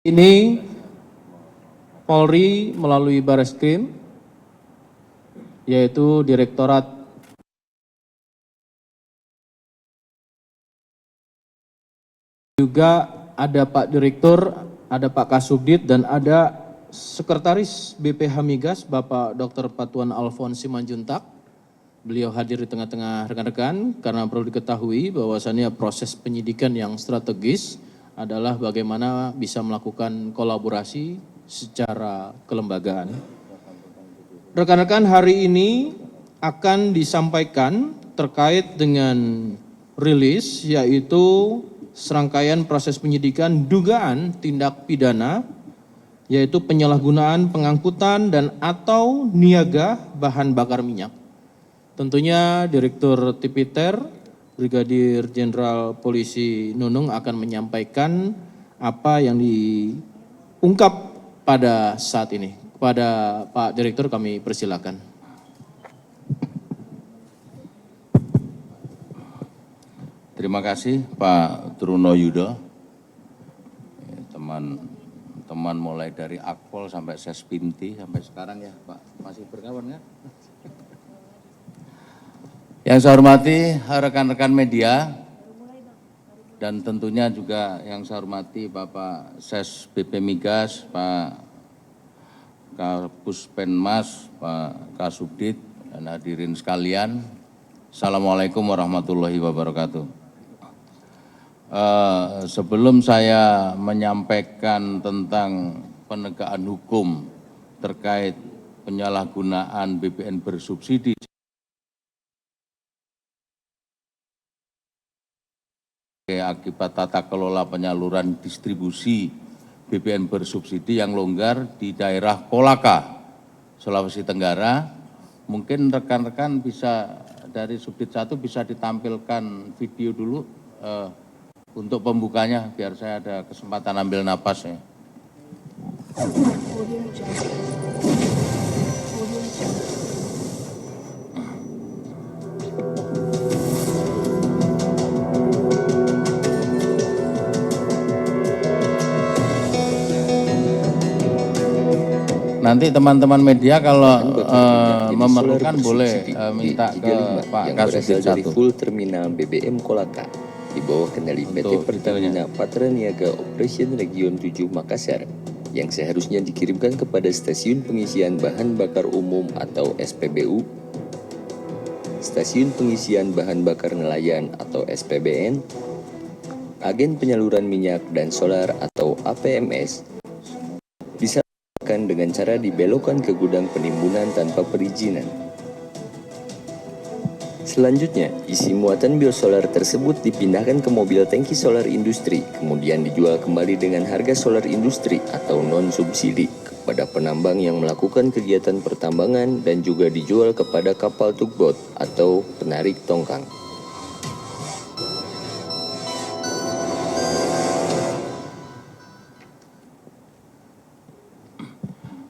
Ini Polri melalui Bareskrim, yaitu Direktorat juga ada Pak Direktur, ada Pak Kasubdit, dan ada Sekretaris BPH Migas, Bapak Dr. Patuan Alfons Simanjuntak. Beliau hadir di tengah-tengah rekan-rekan karena perlu diketahui bahwasannya proses penyidikan yang strategis adalah bagaimana bisa melakukan kolaborasi secara kelembagaan. Rekan-rekan, hari ini akan disampaikan terkait dengan rilis, yaitu serangkaian proses penyidikan dugaan tindak pidana, yaitu penyalahgunaan pengangkutan dan atau niaga bahan bakar minyak. Tentunya Direktur Tipiter Brigadir Jenderal Polisi Nunung akan menyampaikan apa yang diungkap pada saat ini. Kepada Pak Direktur kami persilakan. Terima kasih Pak Truno Yudo. Teman-teman mulai dari Akpol sampai Sespinti sampai sekarang ya Pak, masih berkawan kan? Yang saya hormati rekan-rekan media dan tentunya juga yang saya hormati Bapak Ses BP Migas, Pak Kapus Penmas, Pak Kasubdit, dan hadirin sekalian. Assalamualaikum warahmatullahi wabarakatuh. Sebelum saya menyampaikan tentang penegakan hukum terkait penyalahgunaan BBM bersubsidi akibat tata kelola penyaluran distribusi BBM bersubsidi yang longgar di daerah Kolaka, Sulawesi Tenggara. Mungkin rekan-rekan bisa dari Subdit 1 bisa ditampilkan video dulu untuk pembukanya biar saya ada kesempatan ambil napas ya. Nanti teman-teman media kalau memerlukan boleh minta ke Pak Kasubdit 1. Full terminal BBM Kolaka di bawah kendali PT Pertamina Patraniaga Operation Region 7 Makassar yang seharusnya dikirimkan kepada stasiun pengisian bahan bakar umum atau SPBU, stasiun pengisian bahan bakar nelayan atau SPBN, agen penyaluran minyak dan solar atau APMS, dengan cara dibelokkan ke gudang penimbunan tanpa perizinan. Selanjutnya, isi muatan biosolar tersebut dipindahkan ke mobil tangki solar industri, kemudian dijual kembali dengan harga solar industri atau non-subsidi kepada penambang yang melakukan kegiatan pertambangan dan juga dijual kepada kapal tugboat atau penarik tongkang.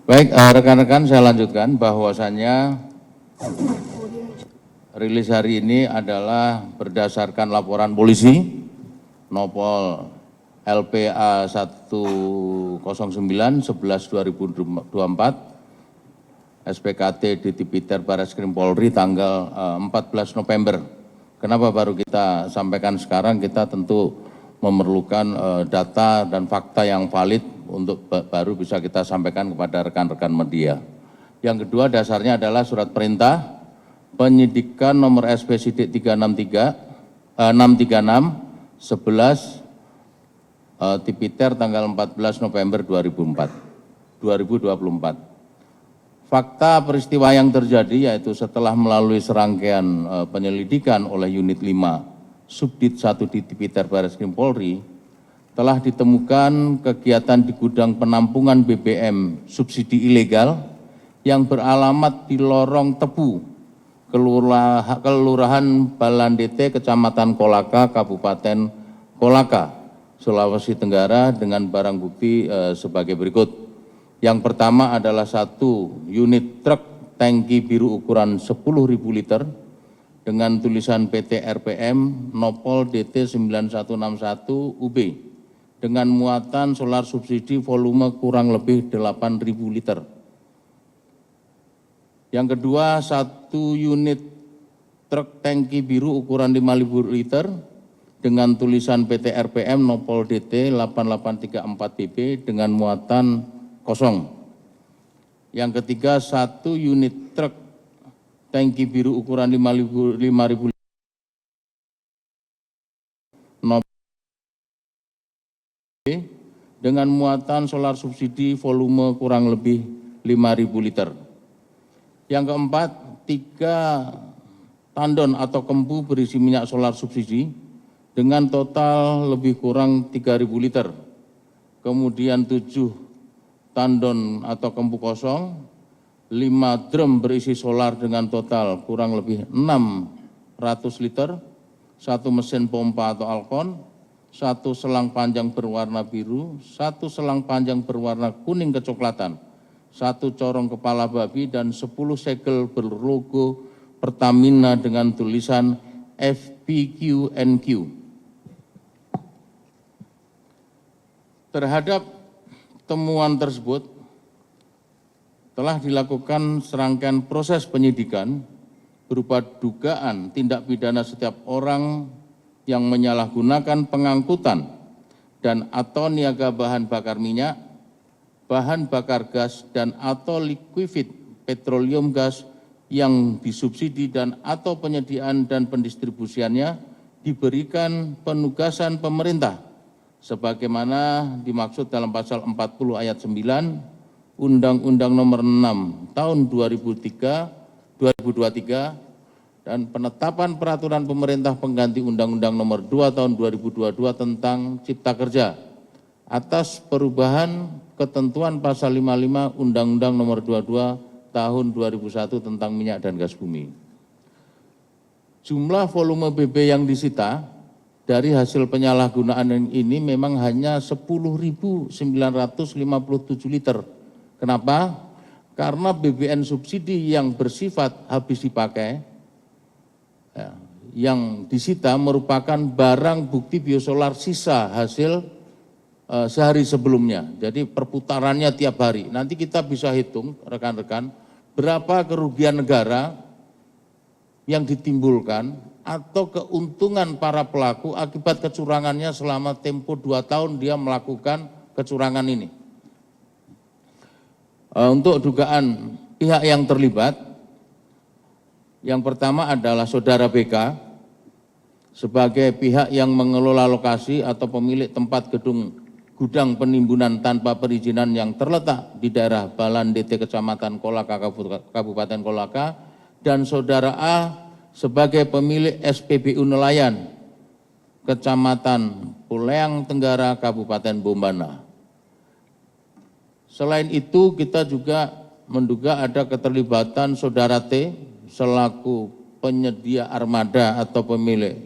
Baik, rekan-rekan saya lanjutkan bahwasannya rilis hari ini adalah berdasarkan laporan polisi Nopol LPA 109 11 2024 SPKT di Tipiter Bareskrim Polri tanggal 14 November. Kenapa baru kita sampaikan sekarang? Kita tentu memerlukan data dan fakta yang valid untuk baru bisa kita sampaikan kepada rekan-rekan media. Yang kedua dasarnya adalah surat perintah penyidikan nomor SP Sidik 636 11 Tipiter tanggal 14 November 2024. Fakta peristiwa yang terjadi yaitu setelah melalui serangkaian penyelidikan oleh Unit 5 Subdit 1 di Tipiter Bareskrim Polri, telah ditemukan kegiatan di gudang penampungan BBM subsidi ilegal yang beralamat di Lorong Tebu, Kelurahan Balandete, Kecamatan Kolaka, Kabupaten Kolaka, Sulawesi Tenggara dengan barang bukti sebagai berikut. Yang pertama adalah 1 unit truk tangki biru ukuran 10.000 liter dengan tulisan PT RPM Nopol DT 9161 UB dengan muatan solar subsidi volume kurang lebih 8.000 liter. Yang kedua, 1 unit truk tangki biru ukuran 5.000 liter dengan tulisan PT RPM Nopol DT 8834BB dengan muatan kosong. Yang ketiga, 1 unit truk tangki biru ukuran 5.000 liter dengan muatan solar subsidi volume kurang lebih 5.000 liter. Yang keempat, 3 tandon atau kembu berisi minyak solar subsidi dengan total lebih kurang 3.000 liter. Kemudian 7 tandon atau kembu kosong, 5 drum berisi solar dengan total kurang lebih 600 liter, 1 mesin pompa atau alkon, 1 selang panjang berwarna biru, 1 selang panjang berwarna kuning kecoklatan, 1 corong kepala babi, dan 10 segel berlogo Pertamina dengan tulisan FPQNQ. Terhadap temuan tersebut telah dilakukan serangkaian proses penyidikan berupa dugaan tindak pidana setiap orang yang menyalahgunakan pengangkutan dan atau niaga bahan bakar minyak, bahan bakar gas, dan atau liquefied petroleum gas yang disubsidi dan atau penyediaan dan pendistribusiannya diberikan penugasan pemerintah sebagaimana dimaksud dalam pasal 40 ayat 9 Undang-Undang Nomor 6 Tahun 2023 dan penetapan peraturan pemerintah pengganti Undang-Undang Nomor 2 Tahun 2022 tentang Cipta Kerja atas perubahan ketentuan pasal 55 Undang-Undang Nomor 22 Tahun 2001 tentang minyak dan gas bumi. Jumlah volume BB yang disita dari hasil penyalahgunaan ini memang hanya 10.957 liter. Kenapa? Karena BBM subsidi yang bersifat habis dipakai yang disita merupakan barang bukti biosolar sisa hasil sehari sebelumnya. Jadi perputarannya tiap hari. Nanti kita bisa hitung rekan-rekan berapa kerugian negara yang ditimbulkan atau keuntungan para pelaku akibat kecurangannya selama tempo 2 tahun dia melakukan kecurangan ini. Untuk dugaan pihak yang terlibat, yang pertama adalah Saudara BK sebagai pihak yang mengelola lokasi atau pemilik tempat gudang penimbunan tanpa perizinan yang terletak di daerah Balan DT Kecamatan Kolaka, Kabupaten Kolaka, dan Saudara A sebagai pemilik SPBU Nelayan Kecamatan Puleang Tenggara, Kabupaten Bombana. Selain itu, kita juga menduga ada keterlibatan Saudara T selaku penyedia armada atau pemilik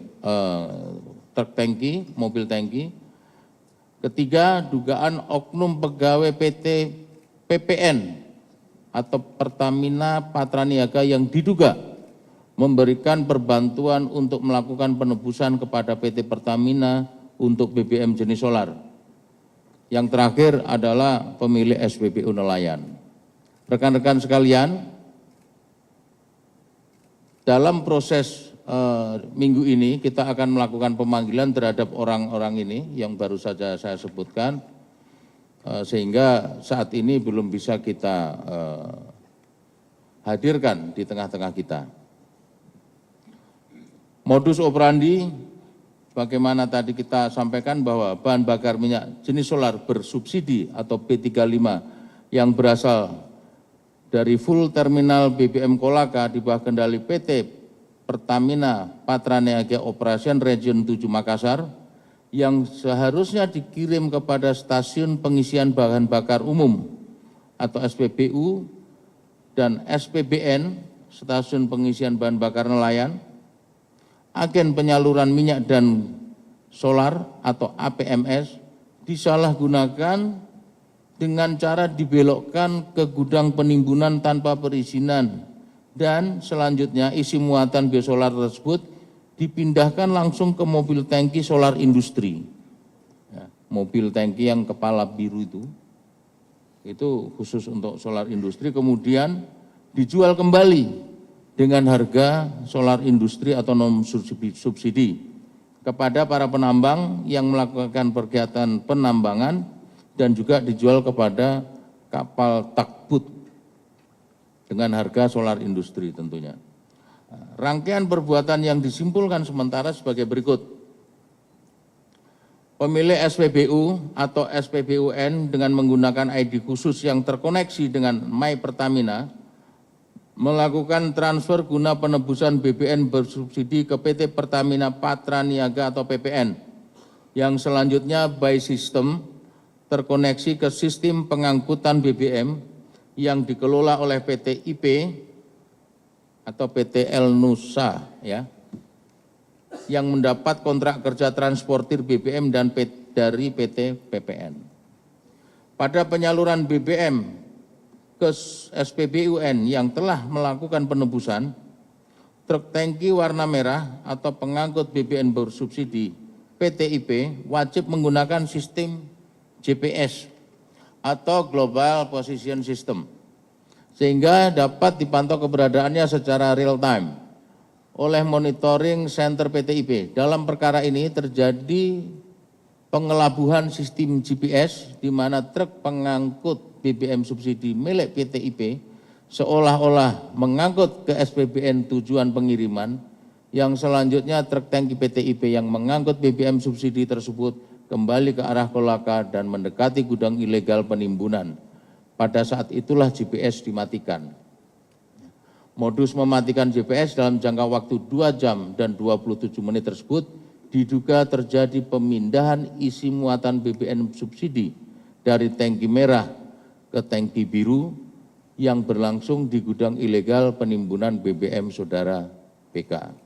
truk tangki, mobil tangki. Ketiga, dugaan oknum pegawai PT PPN atau Pertamina Patraniaga yang diduga memberikan perbantuan untuk melakukan penebusan kepada PT Pertamina untuk BBM jenis solar. Yang terakhir adalah pemilik SPBU Nelayan. Rekan-rekan sekalian, dalam proses minggu ini kita akan melakukan pemanggilan terhadap orang-orang ini yang baru saja saya sebutkan, sehingga saat ini belum bisa kita hadirkan di tengah-tengah kita. Modus operandi, bagaimana tadi kita sampaikan bahwa bahan bakar minyak jenis solar bersubsidi atau B35 yang berasal dari full terminal BBM Kolaka di bawah kendali PT Pertamina Patraniaga Operation Region 7 Makassar yang seharusnya dikirim kepada stasiun pengisian bahan bakar umum atau SPBU dan SPBN, stasiun pengisian bahan bakar nelayan, agen penyaluran minyak dan solar atau APMS disalahgunakan dengan cara dibelokkan ke gudang penimbunan tanpa perizinan dan selanjutnya isi muatan biosolar tersebut dipindahkan langsung ke mobil tangki solar industri. mobil tangki yang kepala biru itu khusus untuk solar industri, kemudian dijual kembali dengan harga solar industri atau non subsidi kepada para penambang yang melakukan kegiatan penambangan dan juga dijual kepada kapal takbut dengan harga solar industri tentunya. Rangkaian perbuatan yang disimpulkan sementara sebagai berikut. Pemilik SPBU atau SPBUN dengan menggunakan ID khusus yang terkoneksi dengan My Pertamina melakukan transfer guna penebusan BBM bersubsidi ke PT Pertamina Patra Niaga atau PPN yang selanjutnya by system terkoneksi ke sistem pengangkutan BBM yang dikelola oleh PT IP atau PT El Nusa ya, yang mendapat kontrak kerja transportir BBM dan dari PT PPN. Pada penyaluran BBM ke SPBUN yang telah melakukan penebusan, truk tangki warna merah atau pengangkut BBM bersubsidi PT IP wajib menggunakan sistem GPS atau Global Position System, sehingga dapat dipantau keberadaannya secara real time oleh monitoring center PTIP. Dalam perkara ini terjadi pengelabuhan sistem GPS di mana truk pengangkut BBM subsidi milik PTIP seolah-olah mengangkut ke SPBN tujuan pengiriman, yang selanjutnya truk tangki PTIP yang mengangkut BBM subsidi tersebut kembali ke arah Kolaka dan mendekati gudang ilegal penimbunan. Pada saat itulah GPS dimatikan. Modus mematikan GPS dalam jangka waktu 2 jam dan 27 menit tersebut diduga terjadi pemindahan isi muatan BBM subsidi dari tangki merah ke tangki biru yang berlangsung di gudang ilegal penimbunan BBM saudara PK.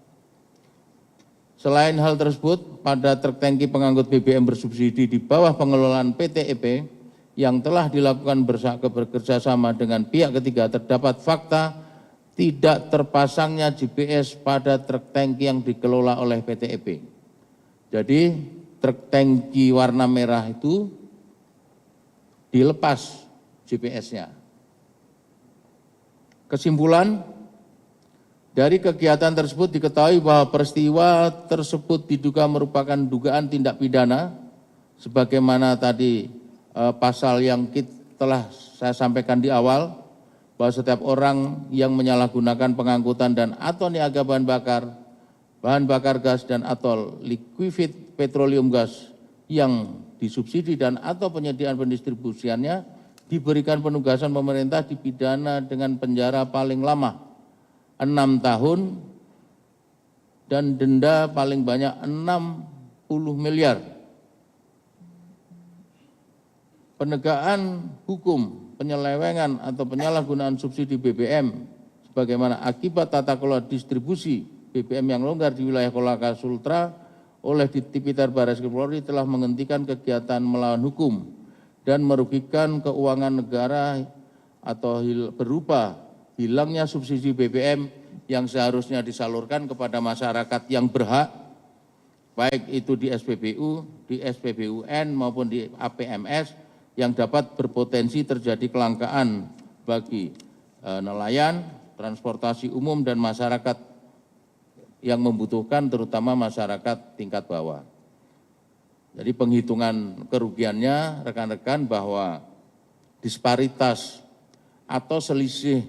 Selain hal tersebut, pada truk tangki pengangkut BBM bersubsidi di bawah pengelolaan PT EP yang telah dilakukan bekerjasama dengan pihak ketiga, terdapat fakta tidak terpasangnya GPS pada truk tangki yang dikelola oleh PT EP. Jadi truk tangki warna merah itu dilepas GPS-nya. Kesimpulan, dari kegiatan tersebut diketahui bahwa peristiwa tersebut diduga merupakan dugaan tindak pidana, sebagaimana tadi pasal yang telah saya sampaikan di awal, bahwa setiap orang yang menyalahgunakan pengangkutan dan atau niaga bahan bakar gas dan atau liquefied petroleum gas yang disubsidi dan atau penyediaan pendistribusiannya diberikan penugasan pemerintah dipidana dengan penjara paling lama 6 tahun dan denda paling banyak 60 miliar. Penegakan hukum penyelewengan atau penyalahgunaan subsidi BBM sebagaimana akibat tata kelola distribusi BBM yang longgar di wilayah Kolaka Sultra oleh Tipiter Barreskrim Polri telah menghentikan kegiatan melawan hukum dan merugikan keuangan negara atau berupa hilangnya subsidi BBM yang seharusnya disalurkan kepada masyarakat yang berhak, baik itu di SPBU, di SPBUN maupun di APMS, yang dapat berpotensi terjadi kelangkaan bagi nelayan, transportasi umum, dan masyarakat yang membutuhkan, terutama masyarakat tingkat bawah. Jadi penghitungan kerugiannya rekan-rekan bahwa disparitas atau selisih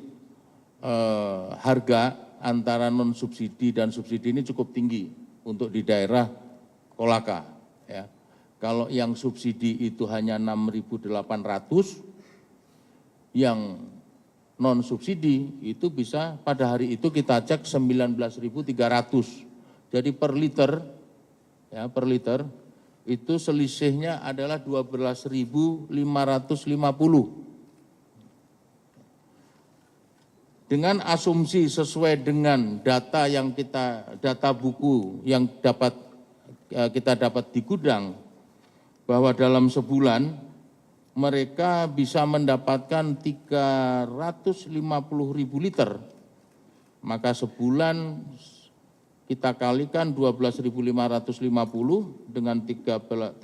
harga antara non subsidi dan subsidi ini cukup tinggi untuk di daerah Kolaka. Ya. Kalau yang subsidi itu hanya 6.800, yang non subsidi itu bisa pada hari itu kita cek 19.300. Jadi per liter, ya per liter itu selisihnya adalah 12.550. Dengan asumsi sesuai dengan data yang data buku yang kita dapat di gudang, bahwa dalam sebulan mereka bisa mendapatkan 350.000 liter, maka sebulan kita kalikan 12.550 dengan 350.000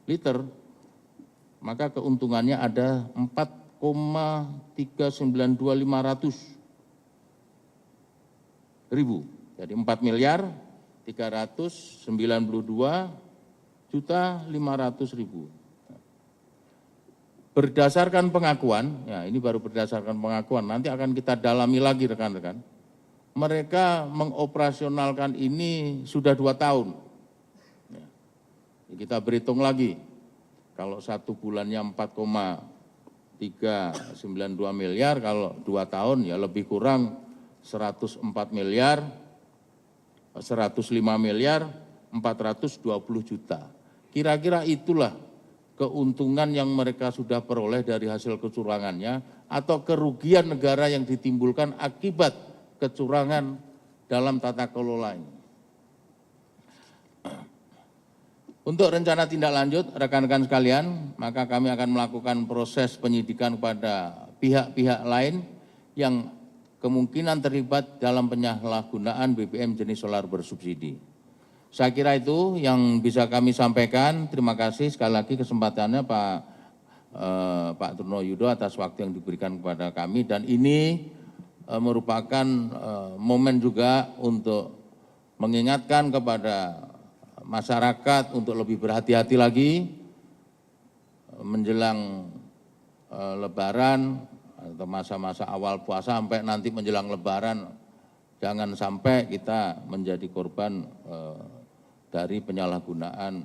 liter, maka keuntungannya ada 4,392500 ribu. Jadi 4.392.500.000. Berdasarkan pengakuan, ya ini baru berdasarkan pengakuan, nanti akan kita dalami lagi rekan-rekan. Mereka mengoperasionalkan ini sudah 2 tahun. Ya, kita berhitung lagi, kalau 1 bulannya 4,392 miliar, kalau 2 tahun ya lebih kurang 104 miliar, 105 miliar, 420 juta. Kira-kira itulah keuntungan yang mereka sudah peroleh dari hasil kecurangannya atau kerugian negara yang ditimbulkan akibat kecurangan dalam tata kelola ini. Untuk rencana tindak lanjut, rekan-rekan sekalian, maka kami akan melakukan proses penyidikan kepada pihak-pihak lain yang kemungkinan terlibat dalam penyalahgunaan BBM jenis solar bersubsidi. Saya kira itu yang bisa kami sampaikan. Terima kasih sekali lagi kesempatannya Pak Truno Yudo atas waktu yang diberikan kepada kami, dan ini merupakan momen juga untuk mengingatkan kepada masyarakat untuk lebih berhati-hati lagi menjelang Lebaran atau masa-masa awal puasa sampai nanti menjelang Lebaran. Jangan sampai kita menjadi korban dari penyalahgunaan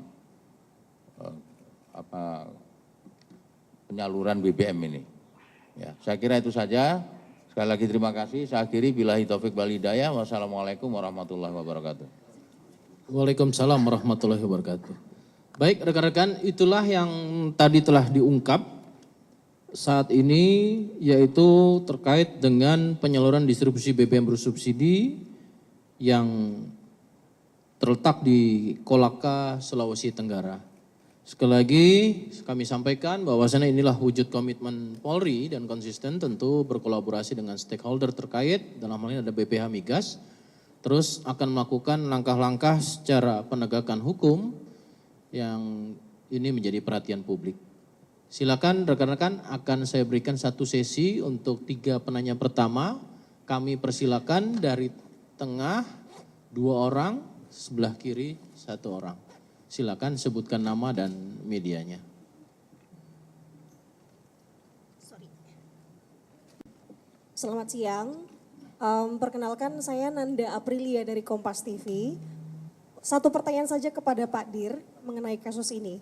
penyaluran BBM ini. Ya, saya kira itu saja. Sekali lagi terima kasih. Saya akhiri, billahi taufik wal hidayah. Wassalamualaikum warahmatullahi wabarakatuh. Waalaikumsalam warahmatullahi wabarakatuh. Baik rekan-rekan, itulah yang tadi telah diungkap saat ini, yaitu terkait dengan penyaluran distribusi BBM bersubsidi yang terletak di Kolaka, Sulawesi Tenggara. Sekali lagi kami sampaikan bahwasannya inilah wujud komitmen Polri dan konsisten tentu berkolaborasi dengan stakeholder terkait, dalam hal ini ada BPH Migas, terus akan melakukan langkah-langkah secara penegakan hukum yang ini menjadi perhatian publik. Silakan rekan-rekan, akan saya berikan satu sesi untuk 3 penanya pertama. Kami persilakan dari tengah 2 orang, sebelah kiri 1 orang. Silakan sebutkan nama dan medianya. Selamat siang. Perkenalkan saya Nanda Aprilia dari Kompas TV. Satu pertanyaan saja kepada Pak Dir mengenai kasus ini.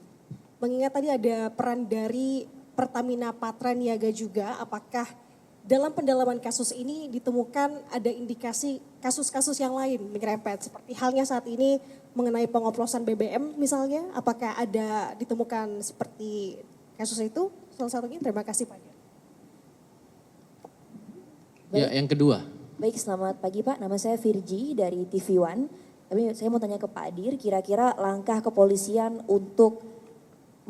Mengingat tadi ada peran dari Pertamina Patraniaga juga, apakah dalam pendalaman kasus ini ditemukan ada indikasi kasus-kasus yang lain menyerempet, seperti halnya saat ini mengenai pengoplosan BBM misalnya, apakah ada ditemukan seperti kasus itu? Salah satunya, terima kasih Pak Dir. Ya, yang kedua. Baik, selamat pagi Pak. Nama saya Virgi dari TV One. Tapi saya mau tanya ke Pak Dir, kira-kira langkah kepolisian untuk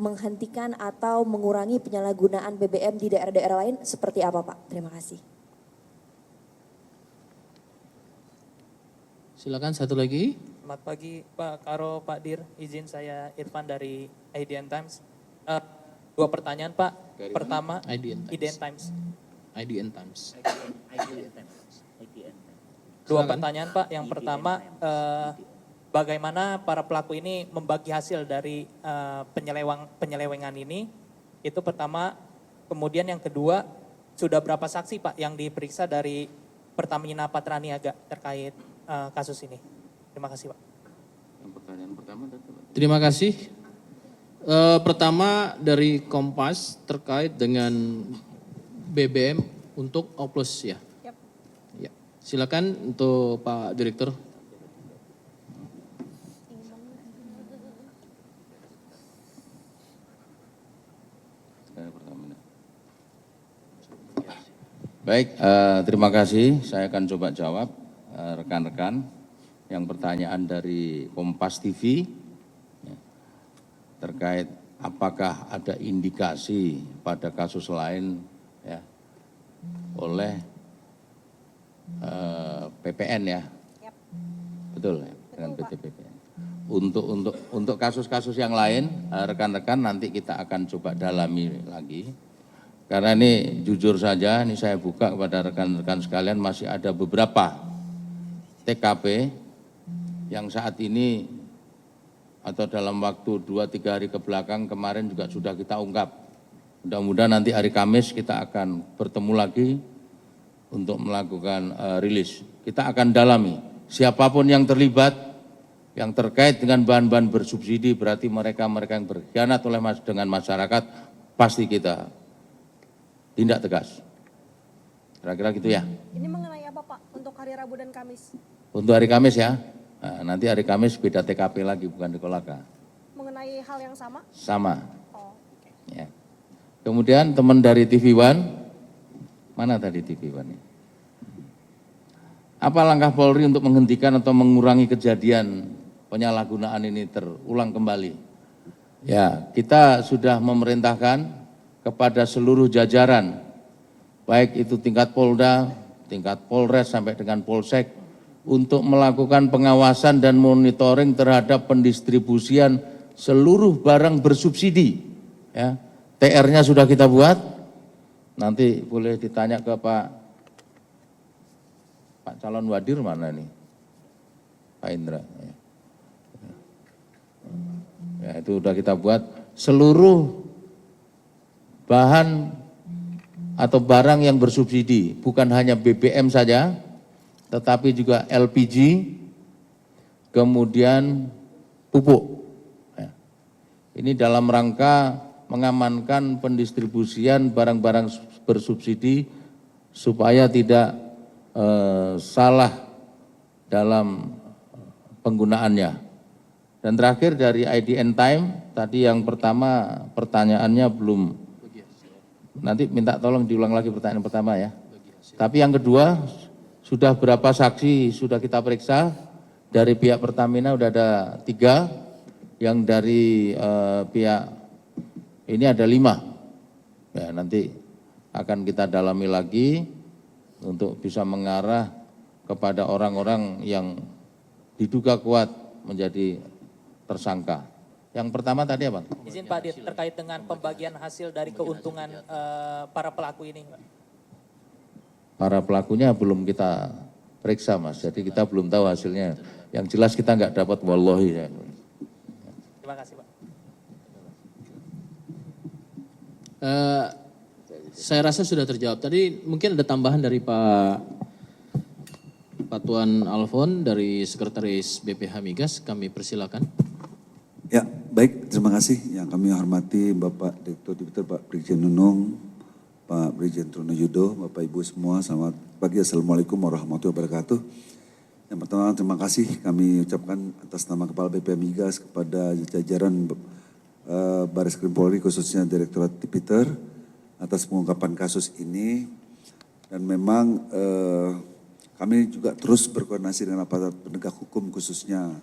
menghentikan atau mengurangi penyalahgunaan BBM di daerah-daerah lain seperti apa Pak? Terima kasih. Silakan satu lagi. Selamat pagi Pak Karo, Pak Dir. Izin saya Irfan dari IDN Times. 2 pertanyaan Pak. Pertama, IDN Times. IDN Times. IDN Times. 2 pertanyaan Pak. Yang pertama, bagaimana para pelaku ini membagi hasil dari penyelewengan ini? Itu pertama. Kemudian yang kedua, sudah berapa saksi Pak yang diperiksa dari Pertamina Patraniaga terkait kasus ini? Terima kasih Pak. Yang pertanyaan pertama. Terima kasih. Pertama dari Kompas terkait dengan BBM untuk oplos ya. Yap. Ya. Silakan untuk Pak Direktur. Baik, terima kasih. Saya akan coba jawab rekan-rekan yang pertanyaan dari Kompas TV ya, terkait apakah ada indikasi pada kasus lain ya, oleh PPN ya. Yap. Betul ya, dengan Betul, PT PPN. Untuk kasus-kasus yang lain, rekan-rekan nanti kita akan coba dalami lagi. Karena ini jujur saja, ini saya buka kepada rekan-rekan sekalian, masih ada beberapa TKP yang saat ini atau dalam waktu 2-3 hari ke belakang kemarin juga sudah kita ungkap. Mudah-mudahan nanti hari Kamis kita akan bertemu lagi untuk melakukan rilis. Kita akan dalami siapapun yang terlibat, yang terkait dengan bahan-bahan bersubsidi, berarti mereka-mereka yang berkhianat dengan masyarakat, pasti kita tindak tegas. Kira-kira gitu ya. Ini mengenai apa Pak untuk hari Rabu dan Kamis? Untuk hari Kamis ya, nah, nanti hari Kamis beda TKP lagi, bukan di Kolaka. Mengenai hal yang sama? Sama. Oh, oke. Ya. Kemudian teman dari TV One, mana tadi TV One? Apa langkah Polri untuk menghentikan atau mengurangi kejadian penyalahgunaan ini terulang kembali? Ya, kita sudah memerintahkan kepada seluruh jajaran, baik itu tingkat Polda, tingkat Polres sampai dengan Polsek, untuk melakukan pengawasan dan monitoring terhadap pendistribusian seluruh barang bersubsidi. Ya, TR-nya sudah kita buat, nanti boleh ditanya ke Pak calon wadir mana nih? Pak Indra. Ya, itu sudah kita buat seluruh bahan atau barang yang bersubsidi, bukan hanya BBM saja, tetapi juga LPG, kemudian pupuk. Ya. Ini dalam rangka mengamankan pendistribusian barang-barang bersubsidi supaya tidak salah dalam penggunaannya. Dan terakhir dari IDN Time, tadi yang pertama pertanyaannya belum, nanti minta tolong diulang lagi pertanyaan pertama ya. Tapi yang kedua, sudah berapa saksi sudah kita periksa, dari pihak Pertamina sudah ada 3, yang dari pihak ini ada 5. Ya, nanti akan kita dalami lagi untuk bisa mengarah kepada orang-orang yang diduga kuat menjadi tersangka. Yang pertama tadi apa? Izin Pak Dir, terkait dengan pembagian hasil dari keuntungan para pelaku ini. Para pelakunya belum kita periksa Mas, jadi kita belum tahu hasilnya. Yang jelas kita nggak dapat wallahi. Terima kasih Pak. Saya rasa sudah terjawab. Tadi mungkin ada tambahan dari Pak Tuan Alfon dari Sekretaris BPH Migas, kami persilakan. Ya, baik, terima kasih yang kami hormati Bapak Direktur Dibitor Pak Brigjen Nunung, Pak Brigjen Truno Yudo, Bapak Ibu semua, selamat pagi, Assalamualaikum warahmatullahi wabarakatuh. Yang pertama terima kasih kami ucapkan atas nama Kepala BPH Migas kepada jajaran Baris Krim Polri khususnya Direktorat Tipiter atas pengungkapan kasus ini. Dan memang kami juga terus berkoordinasi dengan aparat penegak hukum khususnya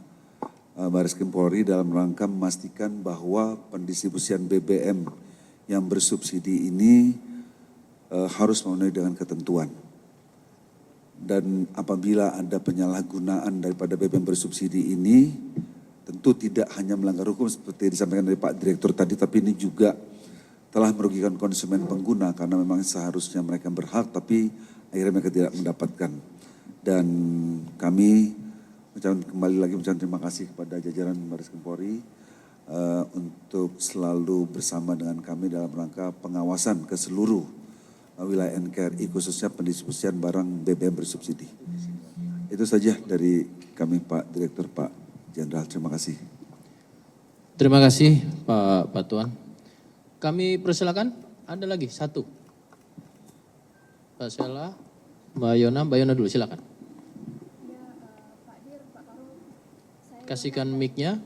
Baris Krim Polri dalam rangka memastikan bahwa pendistribusian BBM yang bersubsidi ini harus memenuhi dengan ketentuan. Dan apabila ada penyalahgunaan daripada BBM bersubsidi ini, tentu tidak hanya melanggar hukum seperti disampaikan dari Pak Direktur tadi, tapi ini juga telah merugikan konsumen pengguna karena memang seharusnya mereka berhak, tapi akhirnya mereka tidak mendapatkan. Dan kami kembali lagi mengucapkan terima kasih kepada jajaran Baris Krim Polri untuk selalu bersama dengan kami dalam rangka pengawasan ke seluruh wilayah NKRI khususnya pendistribusian barang BBM bersubsidi. Itu saja dari kami Pak Direktur, Pak Jenderal. Terima kasih. Terima kasih Pak Tuan. Kami persilakan, ada lagi satu. Pak Sela, Mbak Yona dulu silakan. Kasihkan mic-nya.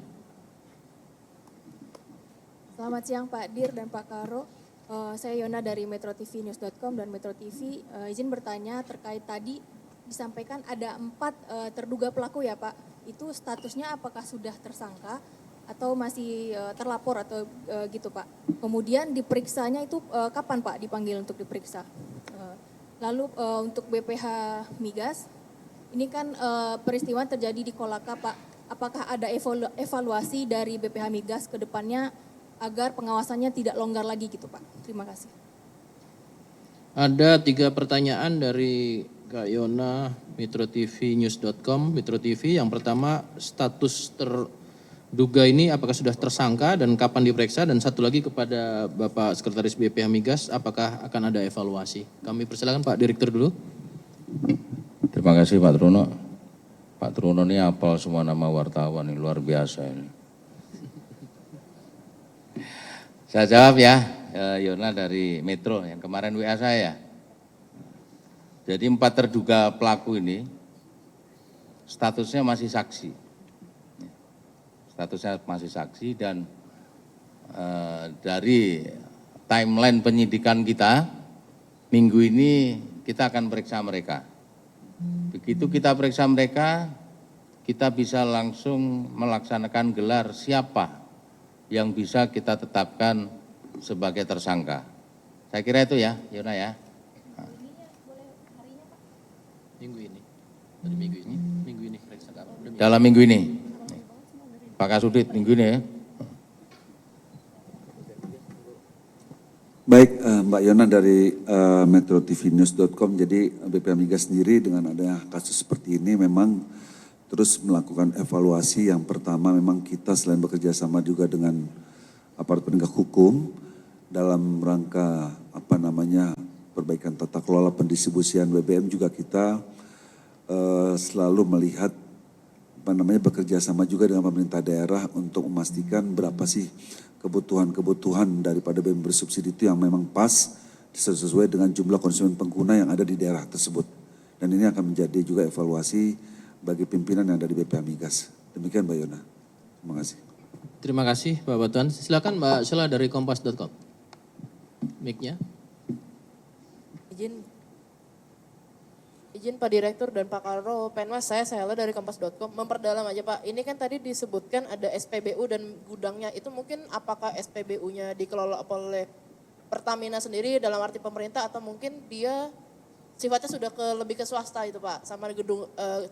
Selamat siang Pak Dir dan Pak Karo. Saya Yona dari metrotvnews.com dan Metro TV. Izin bertanya terkait tadi disampaikan ada 4 terduga pelaku ya Pak. Itu statusnya apakah sudah tersangka atau masih terlapor atau gitu Pak. Kemudian diperiksanya itu kapan Pak dipanggil untuk diperiksa? Lalu untuk BPH Migas, ini kan peristiwa terjadi di Kolaka Pak. Apakah ada evaluasi dari BPH Migas ke depannya agar pengawasannya tidak longgar lagi gitu Pak? Terima kasih. Ada 3 pertanyaan dari Kak Yona, metrotvnews.com, Metro TV. Yang pertama, status terduga ini apakah sudah tersangka dan kapan diperiksa? Dan satu lagi kepada Bapak Sekretaris BPH Migas, apakah akan ada evaluasi? Kami persilakan Pak Direktur dulu. Terima kasih Pak Truno. Pak Truno ini hafal semua nama wartawan, ini luar biasa ini. Saya jawab ya, Yona dari Metro yang kemarin WA saya. Jadi 4 terduga pelaku ini statusnya masih saksi. Statusnya masih saksi dan dari timeline penyidikan kita, minggu ini kita akan periksa mereka. Begitu kita periksa mereka, kita bisa langsung melaksanakan gelar siapa yang bisa kita tetapkan sebagai tersangka. Saya kira itu ya, Yona ya. Minggu ini. Dari minggu ini periksa kapan? Dalam minggu ini. Pak Kasudit, minggu ini ya. Baik, Mbak Yona dari metrotvnews.com. Jadi BPH Migas sendiri dengan adanya kasus seperti ini memang terus melakukan evaluasi. Yang pertama memang kita selain bekerja sama juga dengan aparat penegak hukum dalam rangka perbaikan tata kelola pendistribusian BBM, juga kita selalu melihat bekerja sama juga dengan pemerintah daerah untuk memastikan berapa sih kebutuhan daripada BBM bersubsidi itu yang memang pas sesuai dengan jumlah konsumen pengguna yang ada di daerah tersebut. Dan ini akan menjadi juga evaluasi bagi pimpinan yang ada di BPH Migas. Demikian Mbak Yona. Terima kasih. Terima kasih Pak Batuan. Silakan Mbak Sheila dari kompas.com. Mic-nya. Izin Pak Direktur dan Pak Karo Penmas, saya Sheila dari kompas.com. Memperdalam aja Pak, ini kan tadi disebutkan ada SPBU dan gudangnya, itu mungkin apakah SPBU-nya dikelola oleh Pertamina sendiri dalam arti pemerintah atau mungkin dia sifatnya sudah lebih ke swasta itu Pak, sama gedung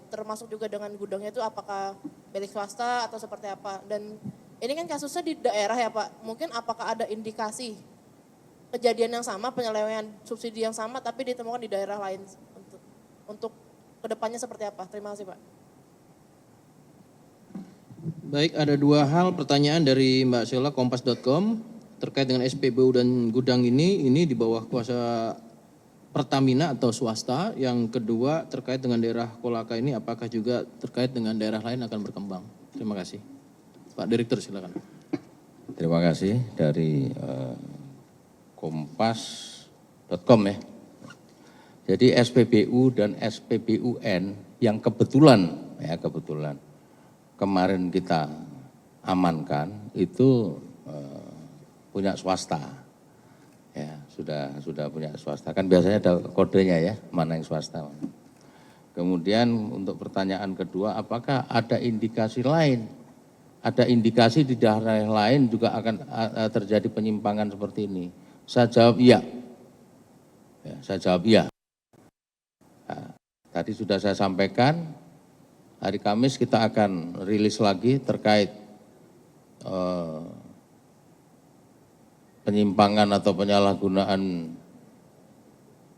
termasuk juga dengan gudangnya itu apakah milik swasta atau seperti apa. Dan ini kan kasusnya di daerah ya Pak, mungkin apakah ada indikasi kejadian yang sama, penyelewengan subsidi yang sama tapi ditemukan di daerah lain untuk kedepannya seperti apa? Terima kasih Pak. Baik, ada 2 hal pertanyaan dari Mbak Sheila kompas.com terkait dengan SPBU dan gudang ini di bawah kuasa Pertamina atau swasta. Yang kedua terkait dengan daerah Kolaka ini apakah juga terkait dengan daerah lain akan berkembang? Terima kasih. Pak Direktur silakan. Terima kasih dari kompas.com ya. Jadi SPBU dan SPBUN yang kebetulan kemarin kita amankan itu punya swasta. Ya, sudah punya swasta. Kan biasanya ada kodenya ya, mana yang swasta. Kemudian untuk pertanyaan kedua, apakah ada indikasi lain? Ada indikasi di daerah lain juga akan terjadi penyimpangan seperti ini? Saya jawab iya. Ya, saya jawab iya. Nah, tadi sudah saya sampaikan, hari Kamis kita akan rilis lagi terkait penyimpangan atau penyalahgunaan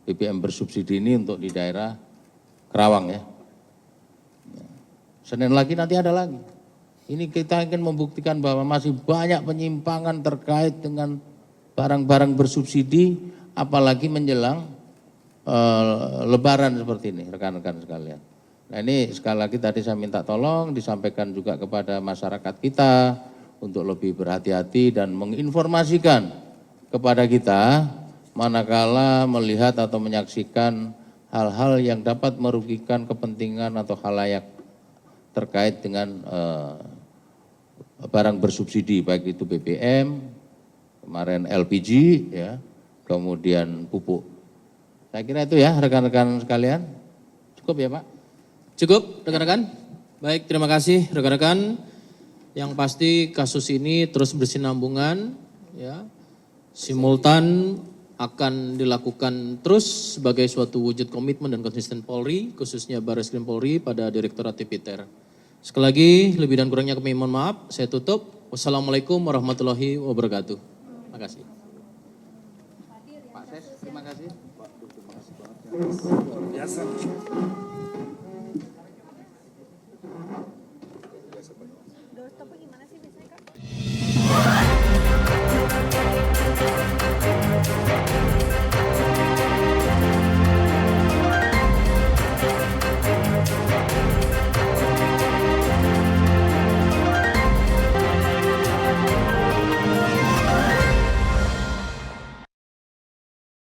BBM bersubsidi ini untuk di daerah Kerawang ya. Senin lagi nanti ada lagi. Ini kita ingin membuktikan bahwa masih banyak penyimpangan terkait dengan barang-barang bersubsidi, apalagi menjelang Lebaran seperti ini, rekan-rekan sekalian. Nah ini sekali lagi tadi saya minta tolong disampaikan juga kepada masyarakat kita untuk lebih berhati-hati dan menginformasikan kepada kita manakala melihat atau menyaksikan hal-hal yang dapat merugikan kepentingan atau khalayak terkait dengan barang bersubsidi, baik itu BBM, kemarin LPG, ya, kemudian pupuk. Saya kira itu ya rekan-rekan sekalian. Cukup ya Pak? Cukup rekan-rekan? Baik, terima kasih rekan-rekan. Yang pasti kasus ini terus bersinambungan, ya, simultan akan dilakukan terus sebagai suatu wujud komitmen dan konsisten Polri, khususnya Barreskrim Polri pada Direktorat Tipiter. Sekali lagi, lebih dan kurangnya kami mohon maaf, saya tutup. Wassalamualaikum warahmatullahi wabarakatuh. Terima kasih. Pak Ses, terima kasih. Biasa.